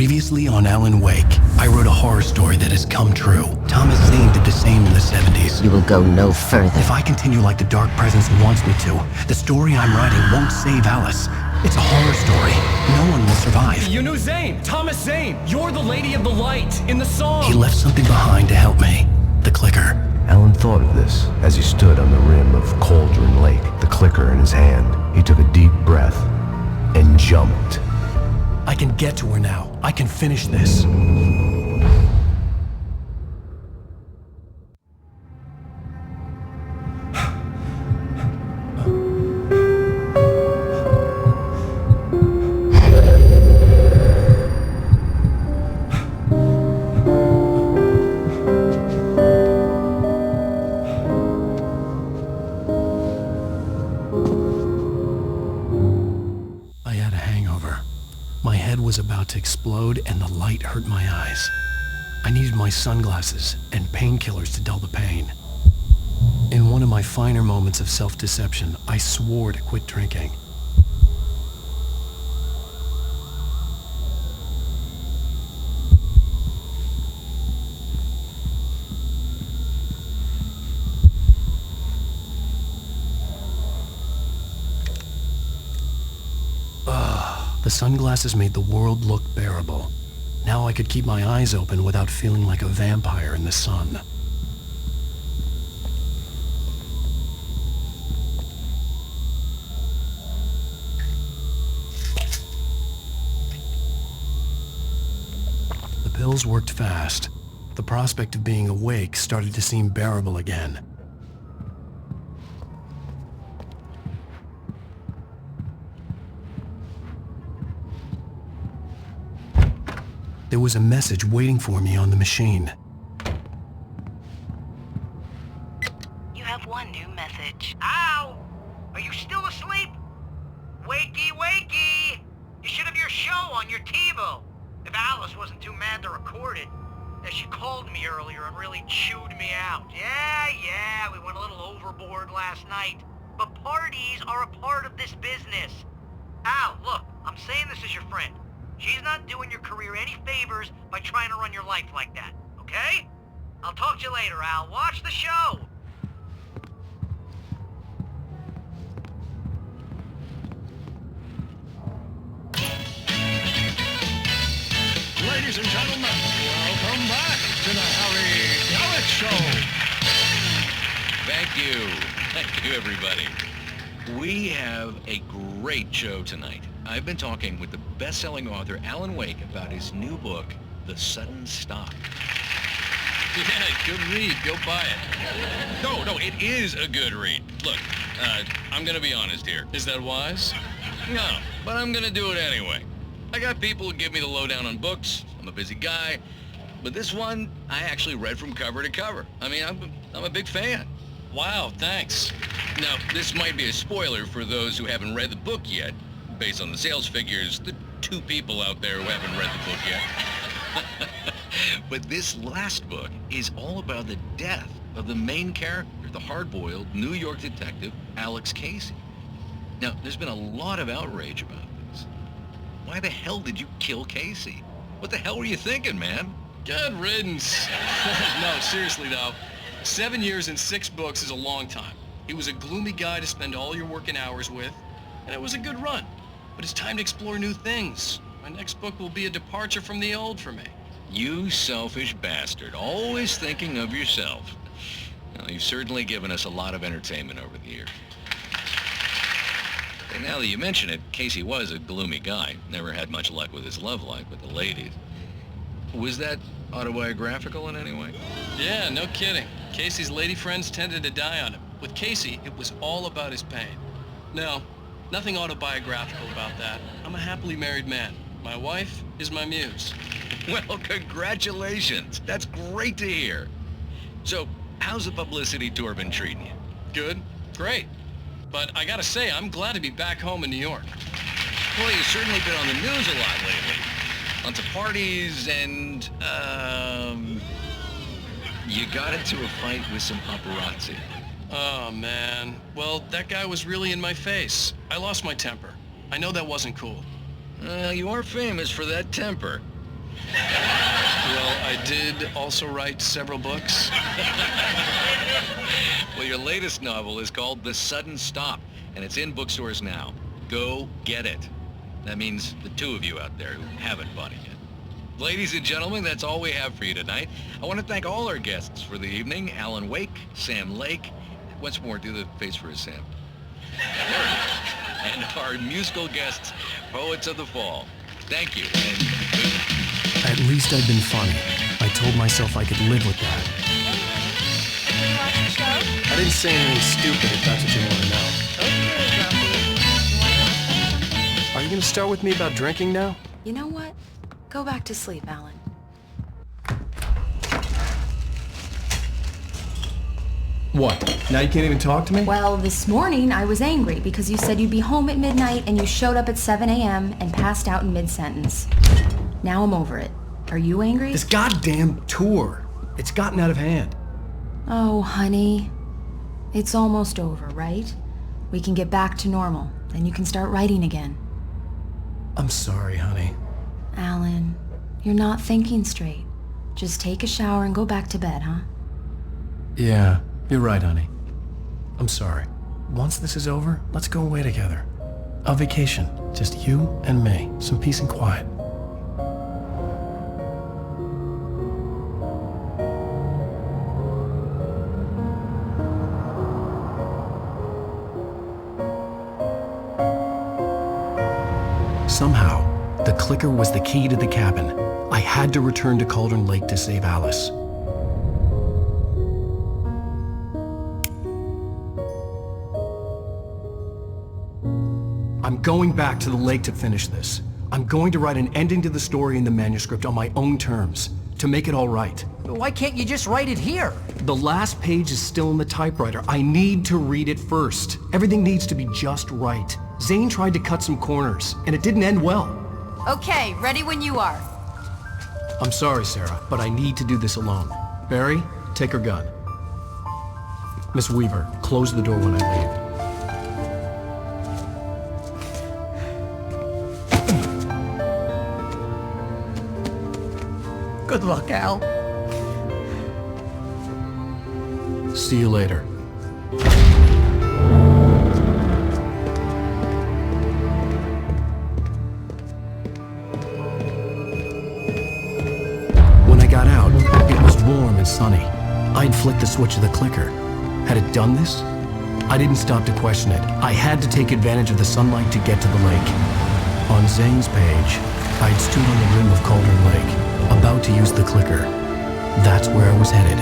Previously on Alan Wake, I wrote a horror story that has come true. Thomas Zane did the same in the 70s. You will go no further. If I continue like the Dark Presence wants me to, the story I'm writing won't save Alice. It's a horror story. No one will survive. You knew Zane! Thomas Zane! You're the Lady of the Light in the song! He left something behind to help me. The clicker. Alan thought of this as he stood on the rim of Cauldron Lake, the clicker in his hand. He took a deep breath and jumped. I can get to her now. I can finish this. I had a hangover. My head was about to explode and the light hurt my eyes. I needed my sunglasses and painkillers to dull the pain. In one of my finer moments of self-deception, I swore to quit drinking. The sunglasses made the world look bearable. Now I could keep my eyes open without feeling like a vampire in the sun. The pills worked fast. The prospect of being awake started to seem bearable again. There was a message waiting for me on the machine. You have one new message. Ow! Are you still asleep? Wakey, wakey! You should have your show on your TiVo. If Alice wasn't too mad to record it. She called me earlier and really chewed me out. Yeah, we went a little overboard last night. But parties are a part of this business. Al, look, I'm saying this as your friend. She's not doing your career any favors by trying to run your life like that, okay? I'll talk to you later, Al. Watch the show! Ladies and gentlemen, welcome back to the Harry Gallic Show. Thank you. Thank you, everybody. We have a great show tonight. I've been talking with the best-selling author Alan Wake about his new book, The Sudden Stop. Yeah, good read. Go buy it. No, it is a good read. Look, I'm gonna be honest here. Is that wise? No, but I'm gonna do it anyway. I got people who give me the lowdown on books. I'm a busy guy. But this one, I actually read from cover to cover. I mean, I'm a big fan. Wow, thanks. Now, this might be a spoiler for those who haven't read the book yet. Based on the sales figures, the 2 people out there who haven't read the book yet. But this last book is all about the death of the main character, the hard-boiled New York detective, Alex Casey. Now, there's been a lot of outrage about this. Why the hell did you kill Casey? What the hell were you thinking, man? Good riddance. No, seriously though. 7 years and 6 books is a long time. He was a gloomy guy to spend all your working hours with, and it was a good run. But it's time to explore new things. My next book will be a departure from the old for me. You selfish bastard, always thinking of yourself. Well, you've certainly given us a lot of entertainment over the years. And now that you mention it, Casey was a gloomy guy. Never had much luck with his love life with the ladies. Was that autobiographical in any way? Yeah, no kidding. Casey's lady friends tended to die on him. With Casey, it was all about his pain. No, nothing autobiographical about that. I'm a happily married man. My wife is my muse. Well, congratulations. That's great to hear. So, how's the publicity tour been treating you? Good. Great. But I gotta say, I'm glad to be back home in New York. Well, you've certainly been on the news a lot lately. Lots of parties and, you got into a fight with some paparazzi. Oh, man. Well, that guy was really in my face. I lost my temper. I know that wasn't cool. You are famous for that temper. Well, I did also write several books. Well, your latest novel is called The Sudden Stop, and it's in bookstores now. Go get it. That means the two of you out there who haven't bought it yet. Ladies and gentlemen, that's all we have for you tonight. I want to thank all our guests for the evening. Alan Wake, Sam Lake. Once more, do the face for his Sam. There it is. And our musical guests, Poets of the Fall. Thank you, and good night. At least I'd been funny. I told myself I could live with that. Can we watch the show? I didn't say anything stupid if that's what you want to know. Okay, Grumpy. You wanna watch something? Are you going to start with me about drinking now? You know what? Go back to sleep, Alan. What? Now you can't even talk to me? Well, this morning I was angry because you said you'd be home at midnight and you showed up at 7 a.m. and passed out in mid-sentence. Now I'm over it. Are you angry? This goddamn tour. It's gotten out of hand. Oh, honey. It's almost over, right? We can get back to normal. Then you can start writing again. I'm sorry, honey. Alan, you're not thinking straight. Just take a shower and go back to bed, huh? Yeah, you're right, honey. I'm sorry. Once this is over, let's go away together. A vacation. Just you and me. Some peace and quiet. Somehow, the clicker was the key to the cabin. I had to return to Cauldron Lake to save Alice. I'm going back to the lake to finish this. I'm going to write an ending to the story in the manuscript on my own terms, to make it all right. Why can't you just write it here? The last page is still in the typewriter. I need to read it first. Everything needs to be just right. Zane tried to cut some corners, and it didn't end well. Okay, ready when you are. I'm sorry, Sarah, but I need to do this alone. Barry, take her gun. Miss Weaver, close the door when I leave. Good luck, Al. See you later. When I got out, it was warm and sunny. I'd flicked the switch of the clicker. Had it done this? I didn't stop to question it. I had to take advantage of the sunlight to get to the lake. On Zane's page, I'd stood on the rim of Cauldron Lake, about to use the clicker. That's where I was headed.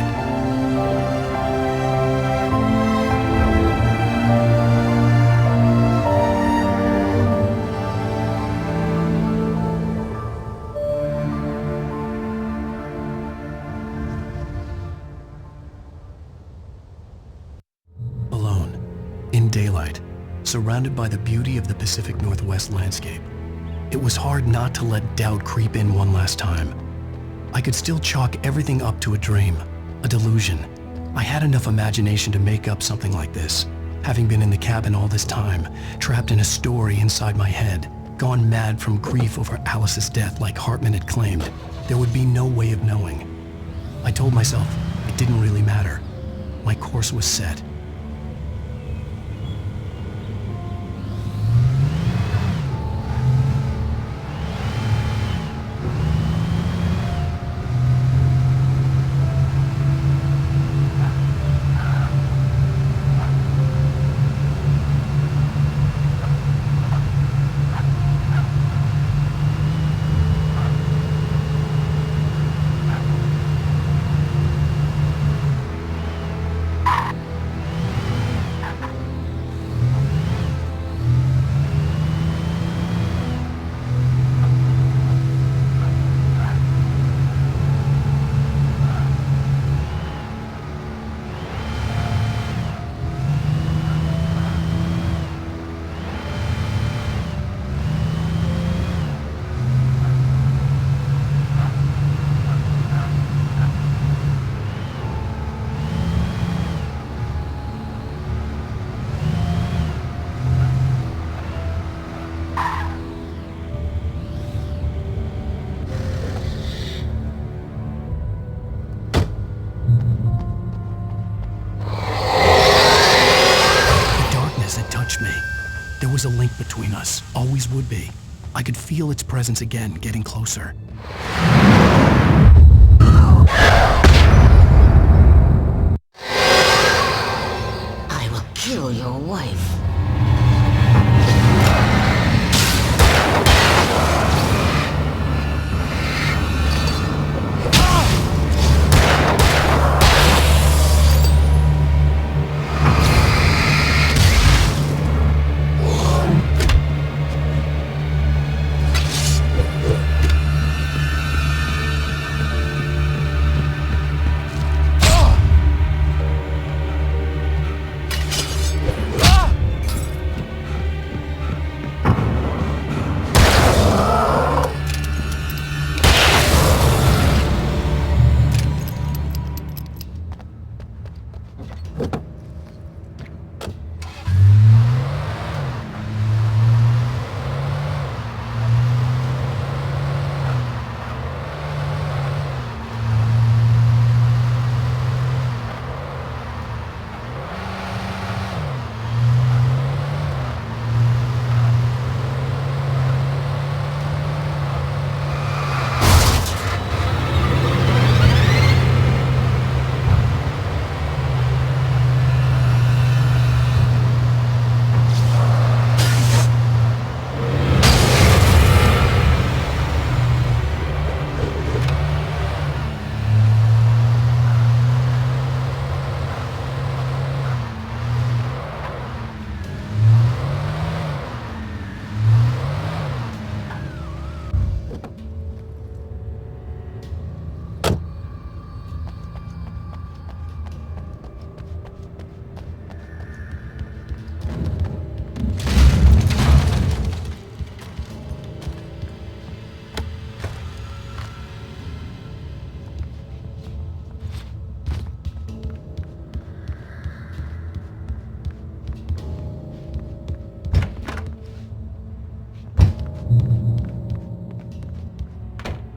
Alone, in daylight, surrounded by the beauty of the Pacific Northwest landscape. It was hard not to let doubt creep in one last time. I could still chalk everything up to a dream, a delusion. I had enough imagination to make up something like this, having been in the cabin all this time, trapped in a story inside my head, gone mad from grief over Alice's death like Hartman had claimed. There would be no way of knowing. I told myself it didn't really matter. My course was set. between us, always would be. I could feel its presence again, getting closer. I will kill your wife.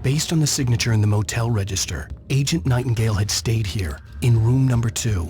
Based on the signature in the motel register, Agent Nightingale had stayed here, in room number 2.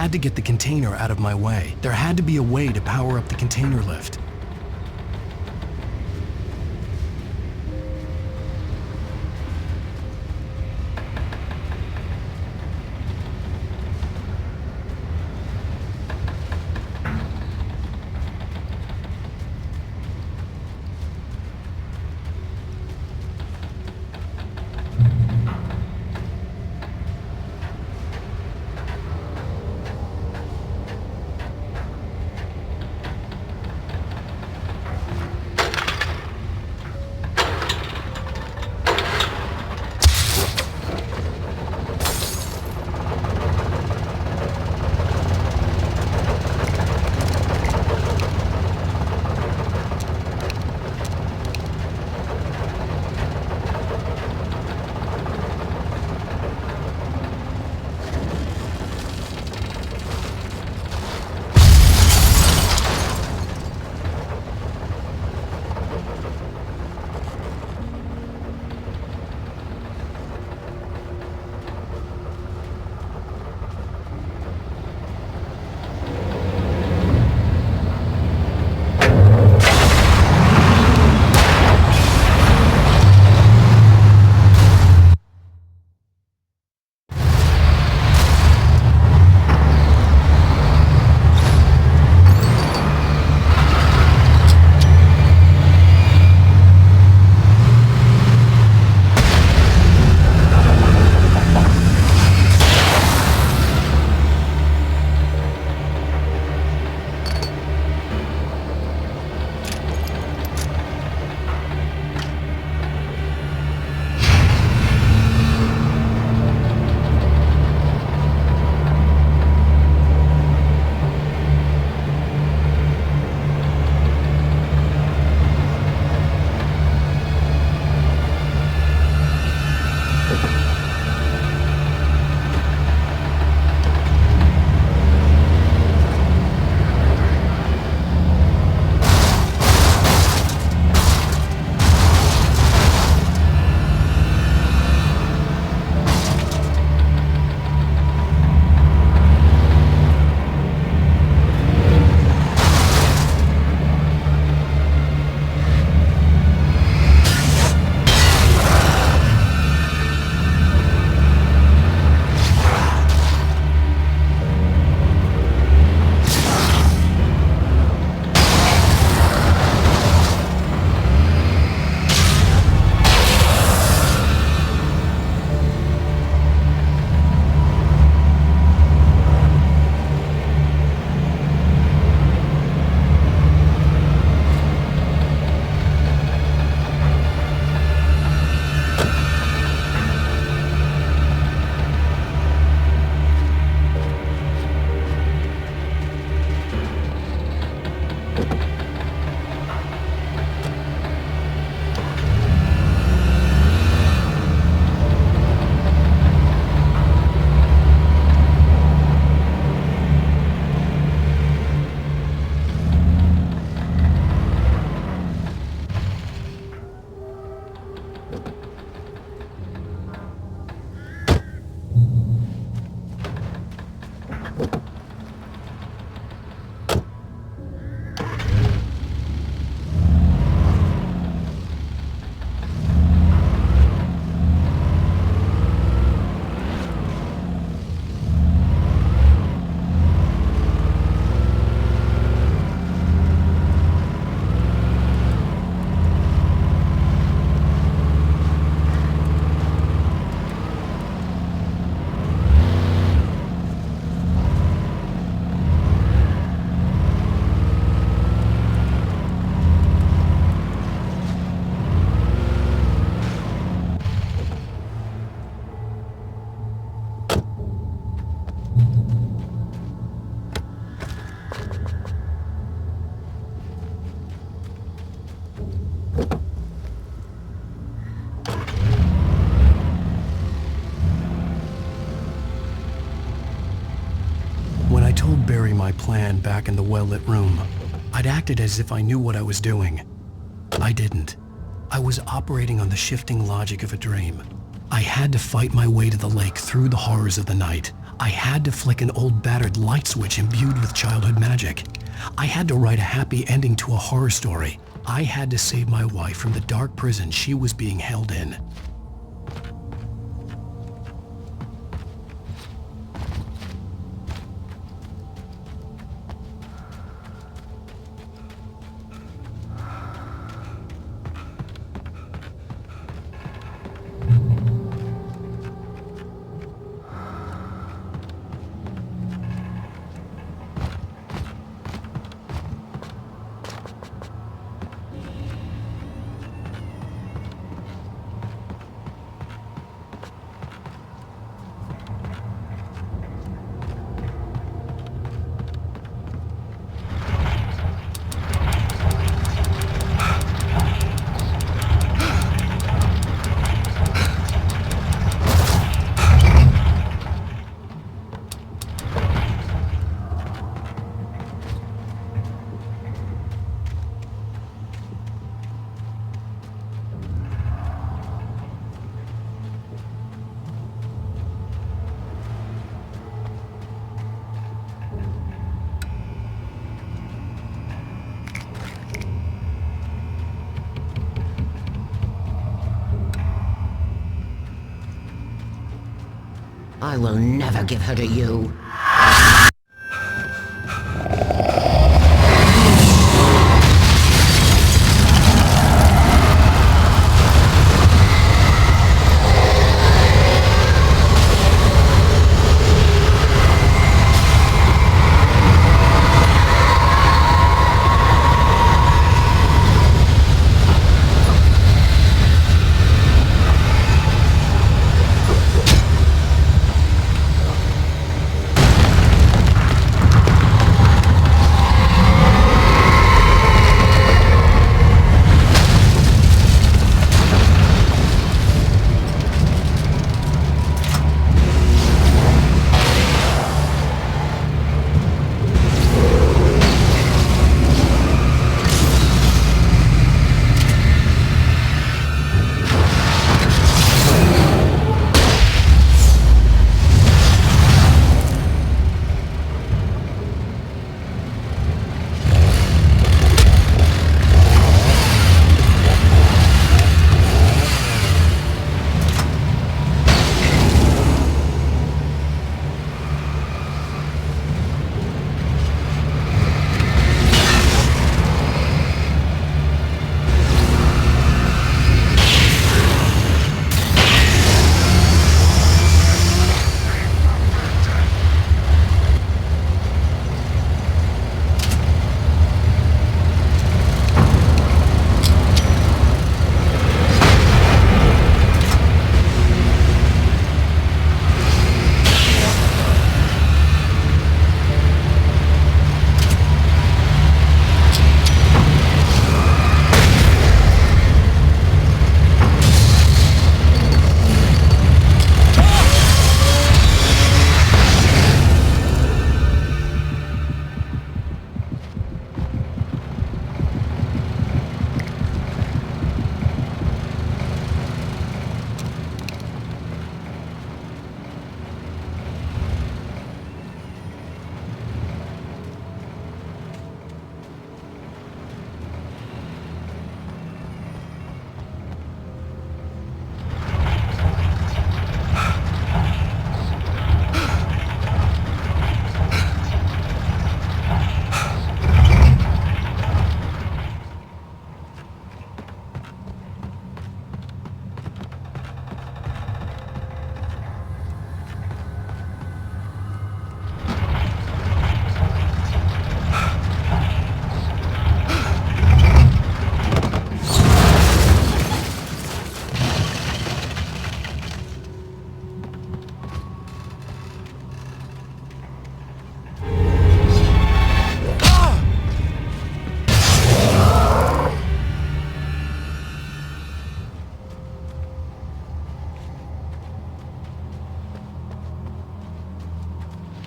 had to get the container out of my way. There had to be a way to power up the container lift. told Barry my plan back in the well-lit room, I'd acted as if I knew what I was doing. I didn't. I was operating on the shifting logic of a dream. I had to fight my way to the lake through the horrors of the night. I had to flick an old battered light switch imbued with childhood magic. I had to write a happy ending to a horror story. I had to save my wife from the dark prison she was being held in. I will never give her to you.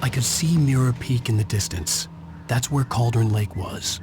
I could see Mirror Peak in the distance. That's where Cauldron Lake was.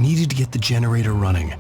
needed to get the generator running.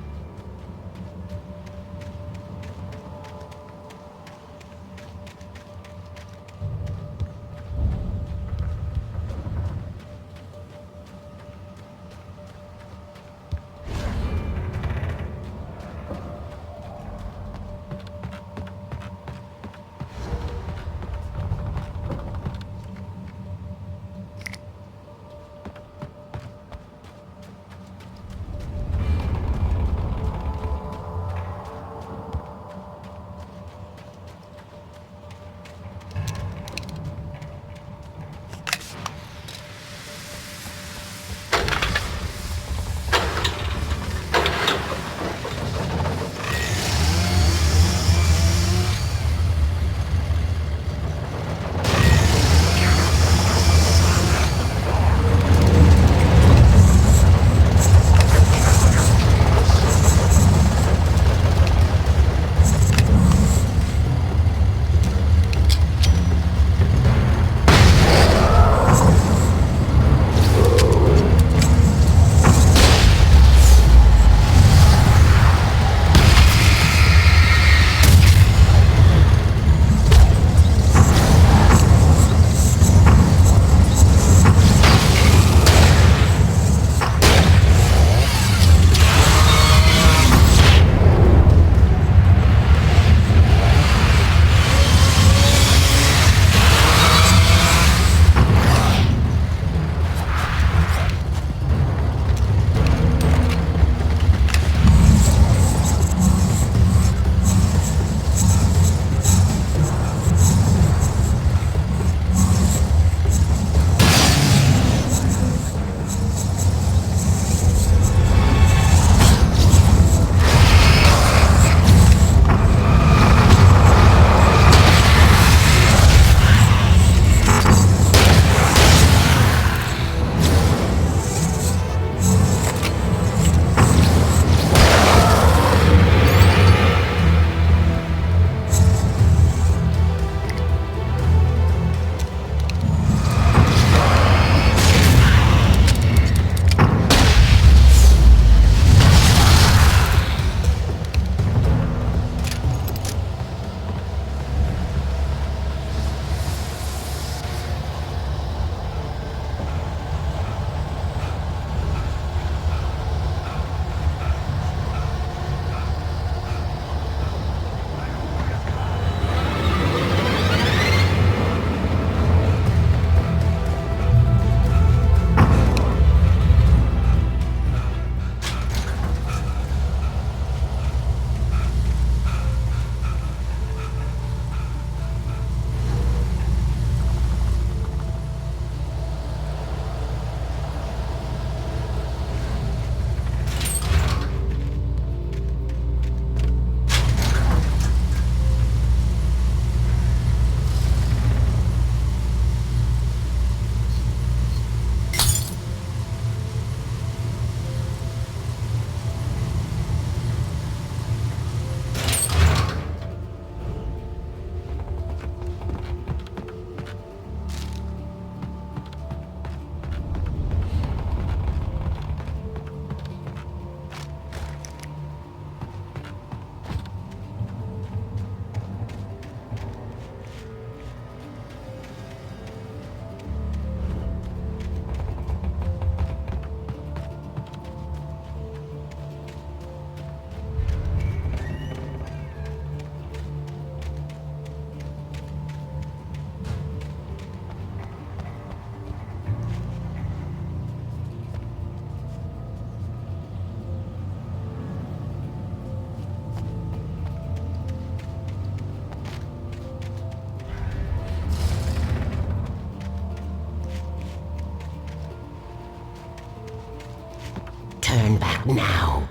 Turn back now.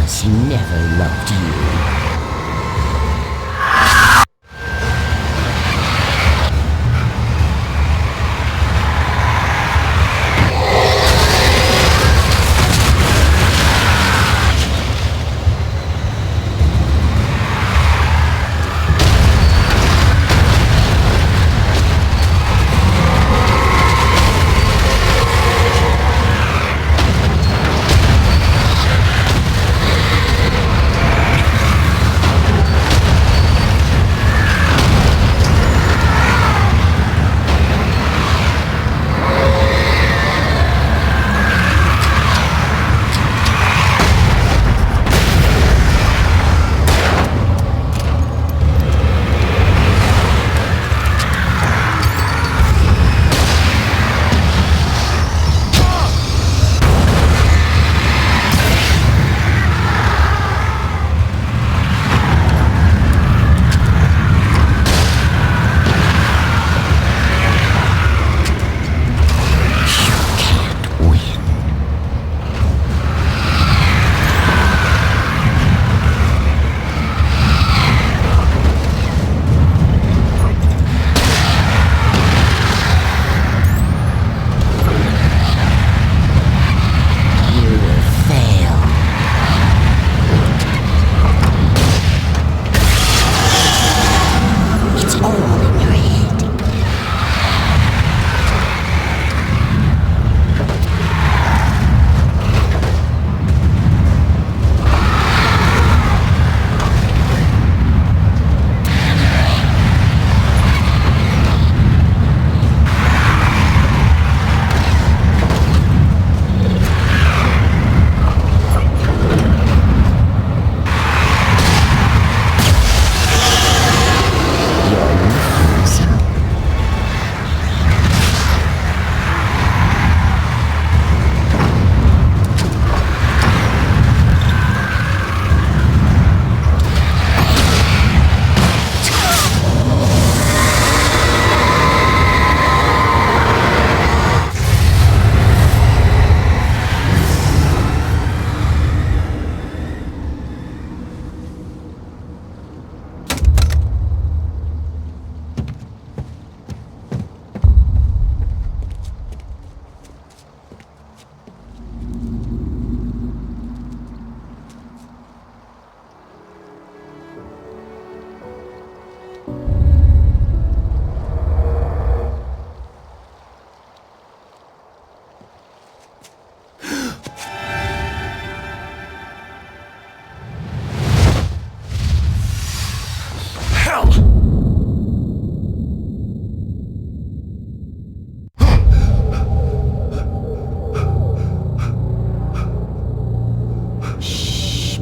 Alice never loved you.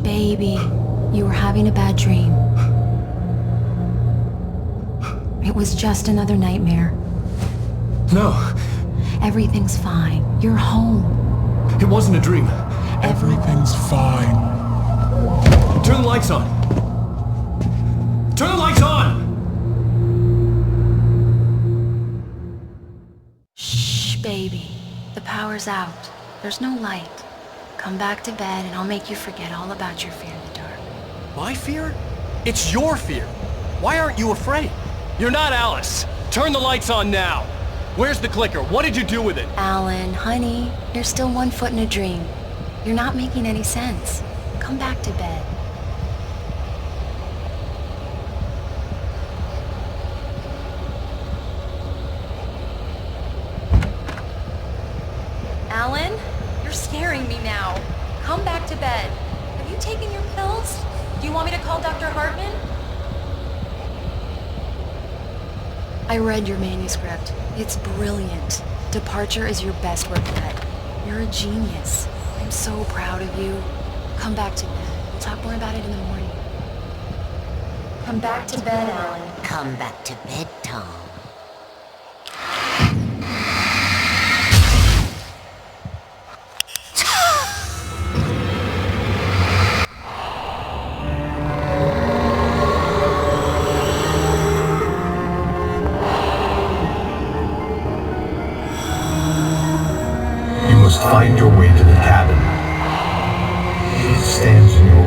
Baby, you were having a bad dream. It was just another nightmare. No, Everything's fine. You're home. it wasn't a dream. Everything's fine. Turn the lights on. Turn the lights on! Shh, baby. The power's out. There's no light. Come back to bed and I'll make you forget all about your fear in the dark. My fear? It's your fear. Why aren't you afraid? You're not Alice. Turn the lights on now. Where's the clicker? What did you do with it? Alan, honey, you're still 1 foot in a dream. You're not making any sense. Come back to bed. Alan, you're scaring me now. Come back to bed. Have you taken your pills? Do you want me to call Dr. Hartman? I read your manuscript. It's brilliant. Departure is your best work yet. You're a genius. I'm so proud of you. Come back to bed. We'll talk more about it in the morning. Come back to bed, Alan. Come back to bed, Tom. You must find your way to the cabin. It stands in your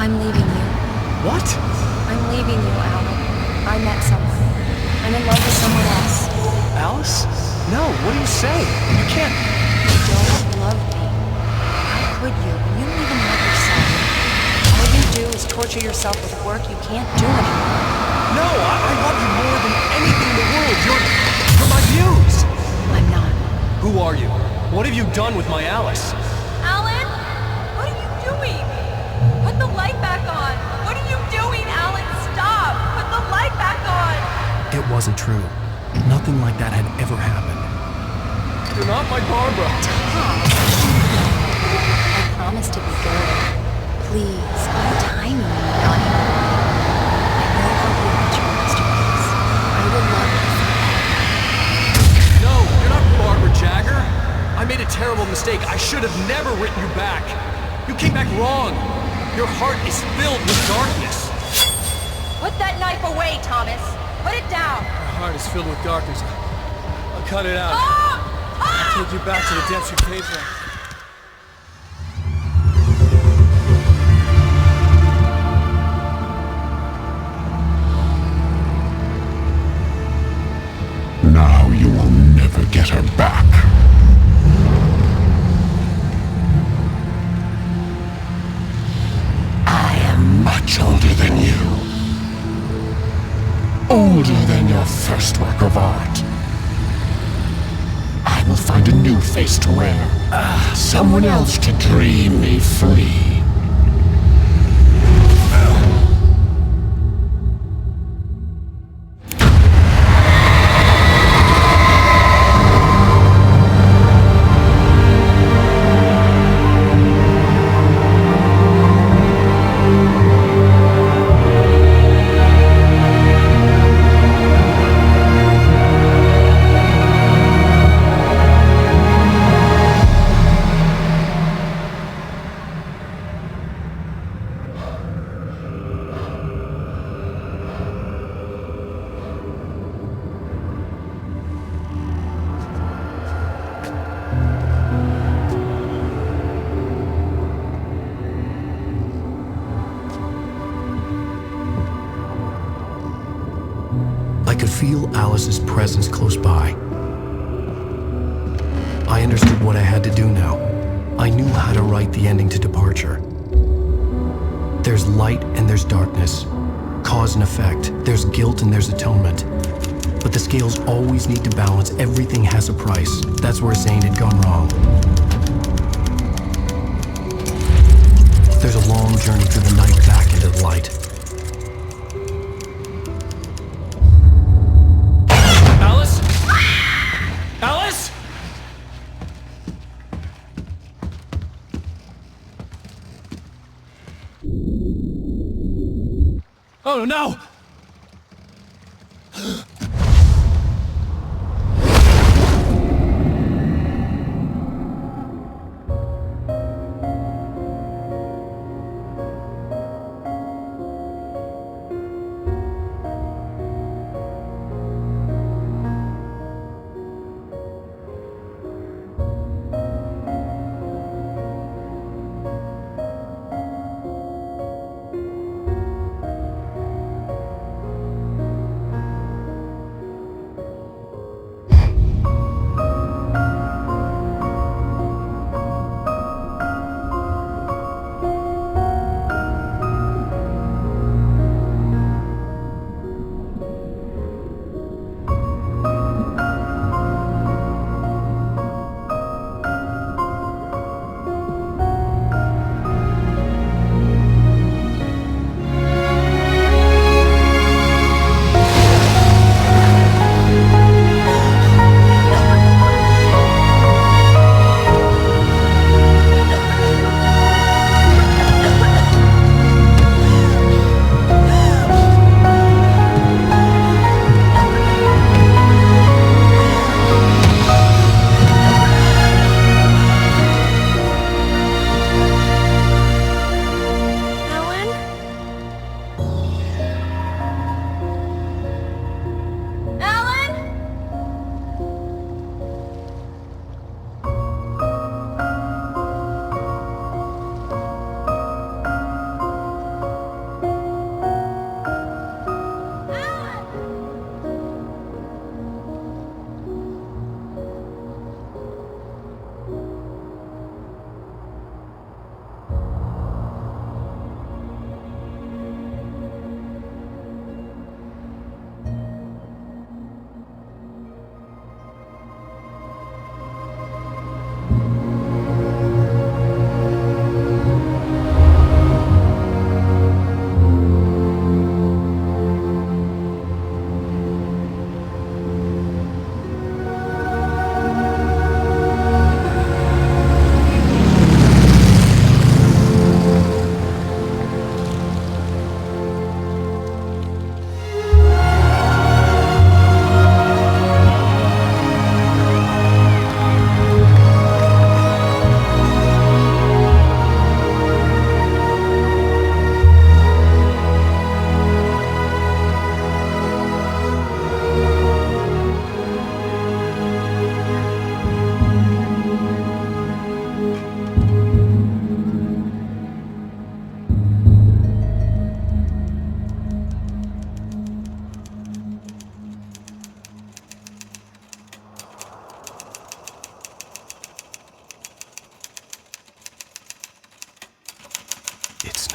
I'm leaving you. What? I'm leaving you, Alan. I met someone. I'm in love with someone else. Alice? No, what do you say? You can't... You don't love me. How could you? You don't even love yourself. All you do is torture yourself with work you can't do anymore. No, I love you more than anything in the world. You're my muse. I'm not. Who are you? What have you done with my Alice? Alan? What are you doing? Put the light back on! What are you doing, Alan? Stop! Put the light back on! It wasn't true. Nothing like that had ever happened. You're not my Barbara. Tom. I promise to be good. Please, untie me, Donnie. I know how you want your masterpiece. I will love you forever. No, you're not Barbara Jagger. I made a terrible mistake. I should have never written you back. You came back wrong. Your heart is filled with darkness. Put that knife away, Thomas! Put it down! My heart is filled with darkness. I'll cut it out. Ah! I'll take you back to the depths you came from. Now you will never get her back. I am much older than you. Older than your first work of art. I will find a new face to wear. Someone else to dream me free. I could feel Alice's presence close by. I understood what I had to do now. I knew how to write the ending to Departure. There's light and there's darkness. Cause and effect. There's guilt and there's atonement. But the scales always need to balance. Everything has a price. That's where Zane had gone wrong. There's a long journey through the night back into the light. Alice? Alice? Oh no!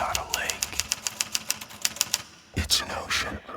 not a lake. It's an ocean.